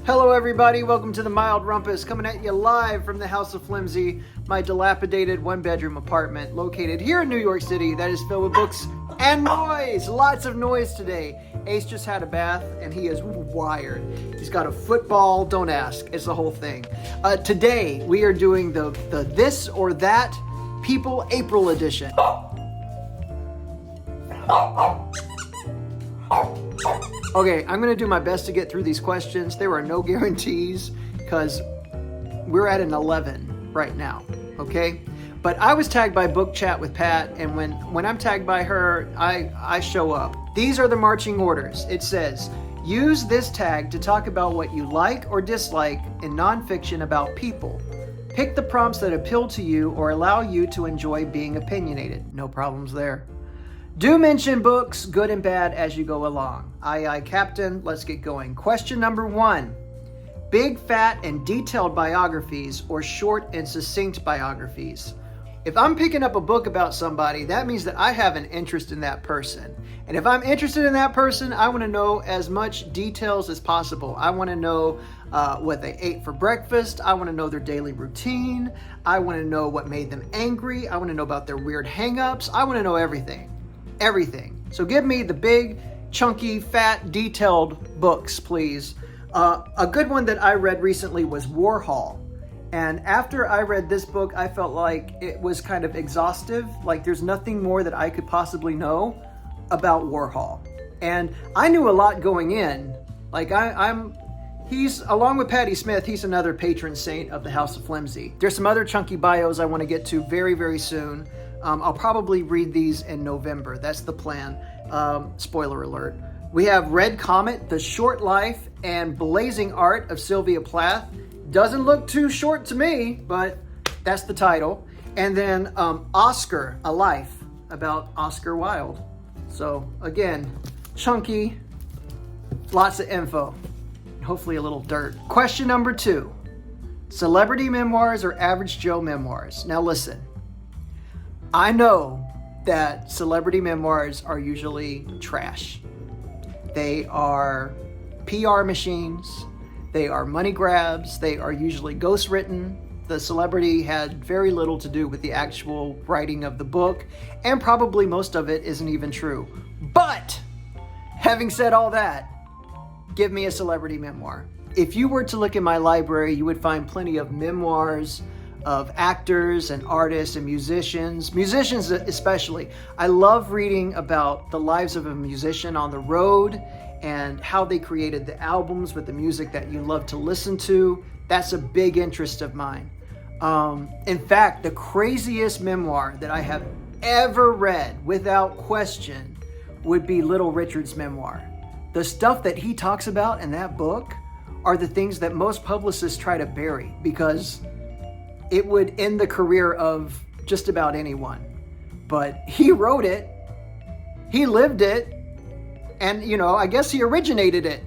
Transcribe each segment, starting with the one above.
Hello everybody, welcome to the Mild Rumpus, coming at you live from the House of Flimsy, my dilapidated one-bedroom apartment located here in New York City that is filled with books and noise. Lots of noise today. Ace just had a bath and he is wired. He's got a football, don't ask, it's the whole thing. Today we are doing the This or That People April edition. Okay, I'm going to do my best to get through these questions. There are no guarantees because we're at an 11 right now, okay? But I was tagged by Book Chat with Pat, and when I'm tagged by her, I show up. These are the marching orders. It says, use this tag to talk about what you like or dislike in nonfiction about people. Pick the prompts that appeal to you or allow you to enjoy being opinionated. No problems there. Do mention books, good and bad, as you go along. Aye, aye, Captain. Let's get going. Question number 1. Big, fat, and detailed biographies or short and succinct biographies. If I'm picking up a book about somebody, that means that I have an interest in that person. And if I'm interested in that person, I want to know as much details as possible. I want to know what they ate for breakfast. I want to know their daily routine. I want to know what made them angry. I want to know about their weird hang-ups. I want to know everything. Everything. So give me the big, chunky, fat, detailed books, please. A good one that I read recently was Warhol. And after I read this book, I felt like it was kind of exhaustive. Like there's nothing more that I could possibly know about Warhol. And I knew a lot going in. Like he's, along with Patti Smith, he's another patron saint of the House of Flimsy. There's some other chunky bios I want to get to very, very soon. I'll probably read these in November. That's the plan. Spoiler alert. We have Red Comet, The Short Life and Blazing Art of Sylvia Plath. Doesn't look too short to me, but that's the title. And then Oscar, A Life, about Oscar Wilde. So again, chunky, lots of info, hopefully a little dirt. Question number 2. Celebrity memoirs or average Joe memoirs? Now listen. I know that celebrity memoirs are usually trash. They are PR machines. They are money grabs. They are usually ghostwritten. The celebrity had very little to do with the actual writing of the book, and probably most of it isn't even true. But having said all that, give me a celebrity memoir. If you were to look in my library, you would find plenty of memoirs of actors and artists and musicians especially. I love reading about the lives of a musician on the road and how they created the albums with the music that you love to listen to. That's a big interest of mine. In fact, the craziest memoir that I have ever read, without question, would be Little Richard's memoir. The stuff that he talks about in that book are the things that most publicists try to bury because it would end the career of just about anyone. But he wrote it, he lived it, and I guess he originated it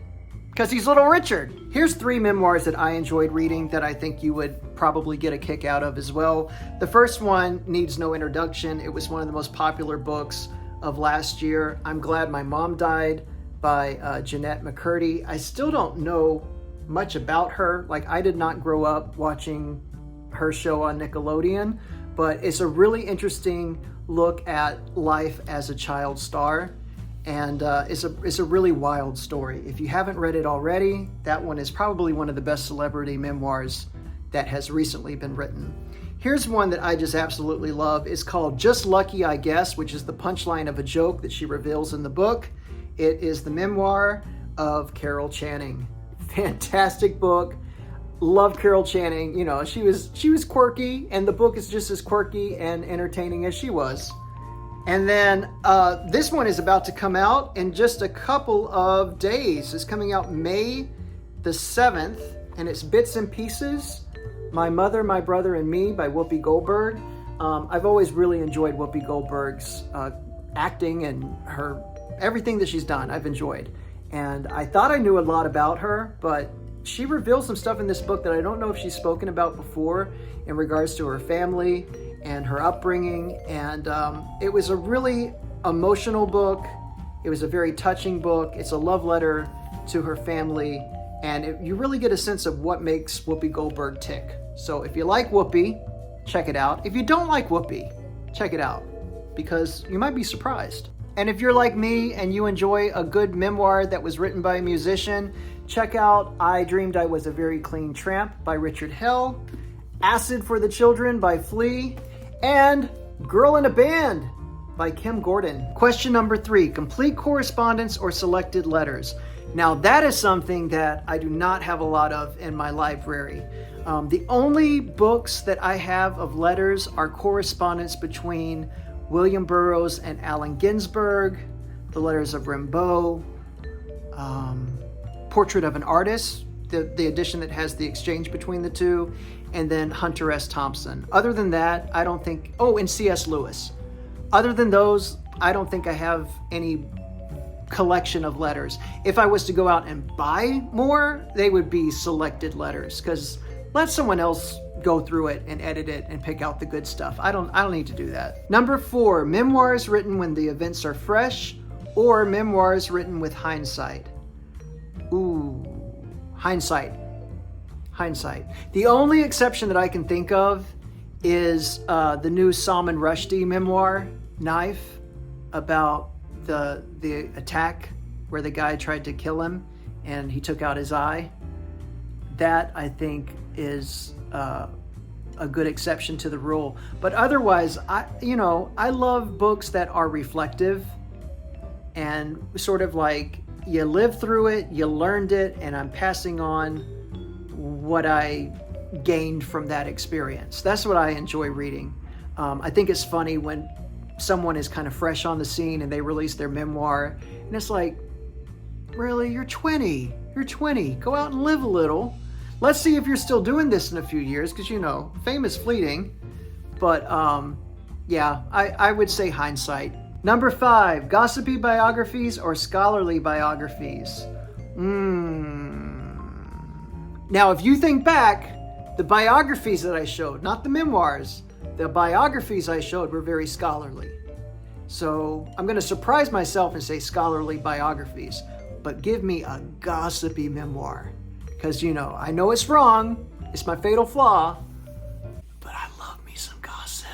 because he's Little Richard. Here's 3 memoirs that I enjoyed reading that I think you would probably get a kick out of as well. The first one needs no introduction. It was one of the most popular books of last year. I'm Glad My Mom Died by Jeanette McCurdy. I still don't know much about her. Like, I did not grow up watching her show on Nickelodeon, but it's a really interesting look at life as a child star, and it's a really wild story. If you haven't read it already, that one is probably one of the best celebrity memoirs that has recently been written. Here's one that I just absolutely love. It's called Just Lucky, I Guess, which is the punchline of a joke that she reveals in the book. It is the memoir of Carol Channing. Fantastic book. Loved Carol Channing. She was quirky, and the book is just as quirky and entertaining as she was. And then this one is about to come out in just a couple of days. It's coming out May the 7th, and it's Bits and Pieces, My Mother, My Brother, and Me by Whoopi Goldberg. I've always really enjoyed Whoopi Goldberg's acting and everything that she's done. I've enjoyed. And I thought I knew a lot about her, but she reveals some stuff in this book that I don't know if she's spoken about before in regards to her family and her upbringing. And it was a really emotional book. It was a very touching book. It's a love letter to her family And you really get a sense of what makes Whoopi Goldberg tick. So if you like Whoopi, check it out. If you don't like Whoopi, check it out, because you might be surprised. And if you're like me and you enjoy a good memoir that was written by a musician, check out I Dreamed I Was a Very Clean Tramp by Richard Hell, Acid for the Children by Flea, and Girl in a Band by Kim Gordon. Question number 3, complete correspondence or selected letters. Now that is something that I do not have a lot of in my library. The only books that I have of letters are correspondence between William Burroughs and Allen Ginsberg, the letters of Rimbaud, Portrait of an Artist, the edition that has the exchange between the two, and then Hunter S. Thompson. Other than that, I don't think, and C.S. Lewis. Other than those, I don't think I have any collection of letters. If I was to go out and buy more, they would be selected letters, because let someone else go through it and edit it and pick out the good stuff. I don't need to do that. Number 4, memoirs written when the events are fresh or memoirs written with hindsight. Ooh, hindsight. The only exception that I can think of is the new Salman Rushdie memoir, Knife, about the attack where the guy tried to kill him and he took out his eye. That, I think, is a good exception to the rule. But otherwise, I love books that are reflective and sort of like you lived through it, you learned it, and I'm passing on what I gained from that experience. That's what I enjoy reading. I think it's funny when someone is kind of fresh on the scene and they release their memoir, and it's like, really, you're 20, go out and live a little. Let's see if you're still doing this in a few years, because fame is fleeting. But yeah, I would say hindsight. Number 5, gossipy biographies or scholarly biographies. Now, if you think back, the biographies that I showed, not the memoirs, the biographies I showed were very scholarly. So I'm going to surprise myself and say scholarly biographies, but give me a gossipy memoir. Because, I know it's wrong, it's my fatal flaw, but I love me some gossip.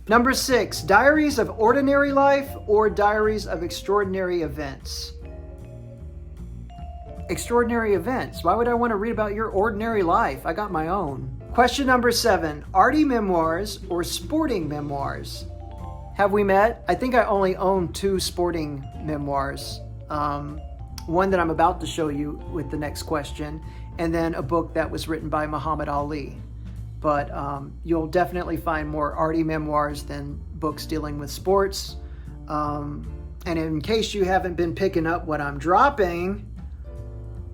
Number 6, diaries of ordinary life or diaries of extraordinary events. Extraordinary events. Why would I want to read about your ordinary life? I got my own. Question number 7, Arty memoirs or sporting memoirs. Have we met? I think I only own 2 sporting memoirs. One that I'm about to show you with the next question, and then a book that was written by Muhammad Ali. But you'll definitely find more Arty memoirs than books dealing with sports. And in case you haven't been picking up what I'm dropping,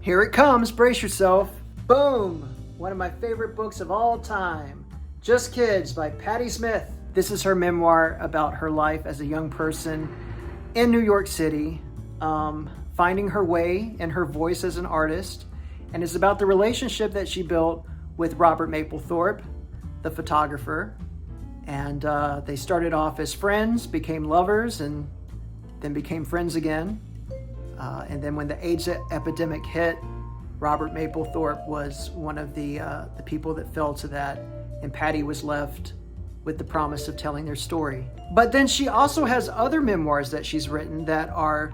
here it comes, brace yourself. Boom! One of my favorite books of all time, Just Kids by Patti Smith. This is her memoir about her life as a young person in New York City, finding her way and her voice as an artist. And it's about the relationship that she built with Robert Mapplethorpe, the photographer. And they started off as friends, became lovers, and then became friends again. And then when the AIDS epidemic hit, Robert Mapplethorpe was one of the people that fell to that, and Patti was left with the promise of telling their story. But then she also has other memoirs that she's written that are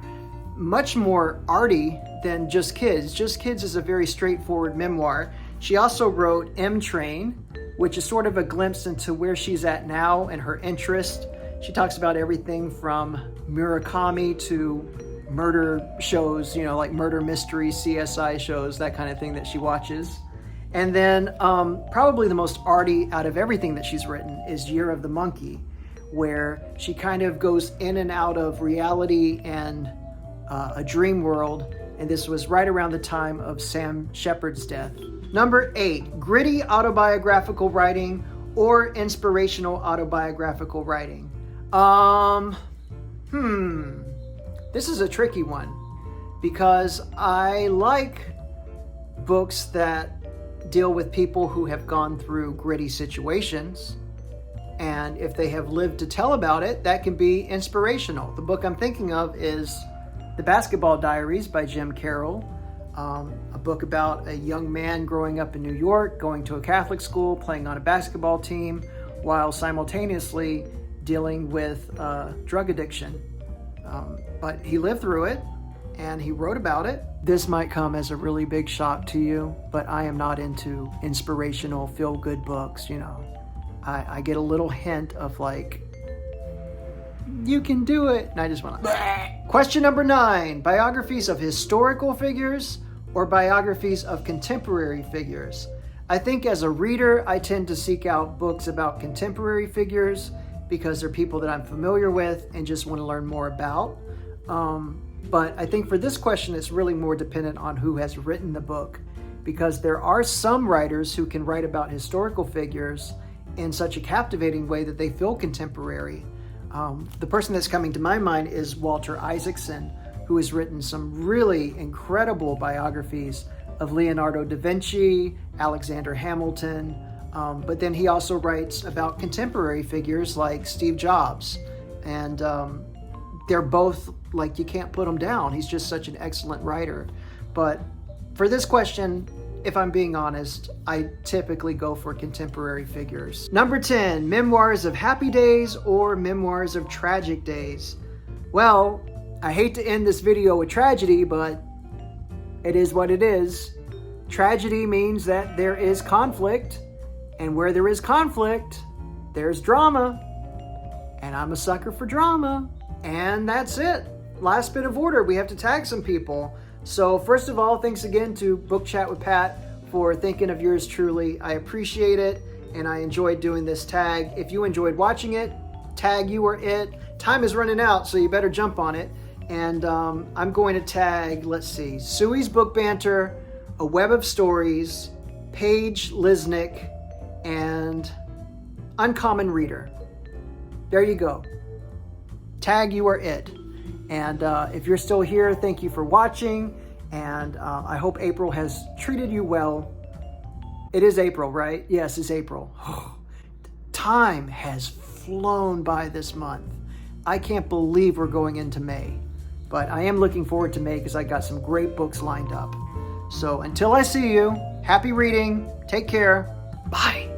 much more arty than Just Kids. Just Kids is a very straightforward memoir. She also wrote M Train, which is sort of a glimpse into where she's at now and her interest. She talks about everything from Murakami to murder shows, like murder mystery, CSI shows, that kind of thing that she watches. And then probably the most arty out of everything that she's written is Year of the Monkey, where she kind of goes in and out of reality and a dream world. And this was right around the time of Sam Shepard's death. Number 8, gritty autobiographical writing or inspirational autobiographical writing. This is a tricky one because I like books that deal with people who have gone through gritty situations, and if they have lived to tell about it, that can be inspirational. The book I'm thinking of is The Basketball Diaries by Jim Carroll, a book about a young man growing up in New York, going to a Catholic school, playing on a basketball team, while simultaneously dealing with drug addiction. But he lived through it, and he wrote about it. This might come as a really big shock to you, but I am not into inspirational, feel-good books, you know. I get a little hint of like, you can do it, and I just want to... Question number 9, biographies of historical figures or biographies of contemporary figures? I think as a reader, I tend to seek out books about contemporary figures because they're people that I'm familiar with and just want to learn more about. But I think for this question, it's really more dependent on who has written the book, because there are some writers who can write about historical figures in such a captivating way that they feel contemporary. The person that's coming to my mind is Walter Isaacson, who has written some really incredible biographies of Leonardo da Vinci, Alexander Hamilton, but then he also writes about contemporary figures like Steve Jobs. And they're both, like, you can't put them down. He's just such an excellent writer. But for this question, if I'm being honest, I typically go for contemporary figures. Number 10, memoirs of happy days or memoirs of tragic days? Well, I hate to end this video with tragedy, but it is what it is. Tragedy means that there is conflict, and where there is conflict, there's drama. And I'm a sucker for drama. And that's it. Last bit of order, we have to tag some people. So first of all, thanks again to Book Chat with Pat for thinking of yours truly. I appreciate it, and I enjoyed doing this tag. If you enjoyed watching it, tag you or it. Time is running out, so you better jump on it. And I'm going to tag, let's see, Suey's Book Banter, A Web of Stories, Paige Lisnick, and Uncommon Reader. There you go. Tag you or it. And if you're still here, thank you for watching. And I hope April has treated you well. It is April, right? Yes, it's April. Time has flown by this month. I can't believe we're going into May. But I am looking forward to May because I got some great books lined up. So until I see you, happy reading. Take care. Bye.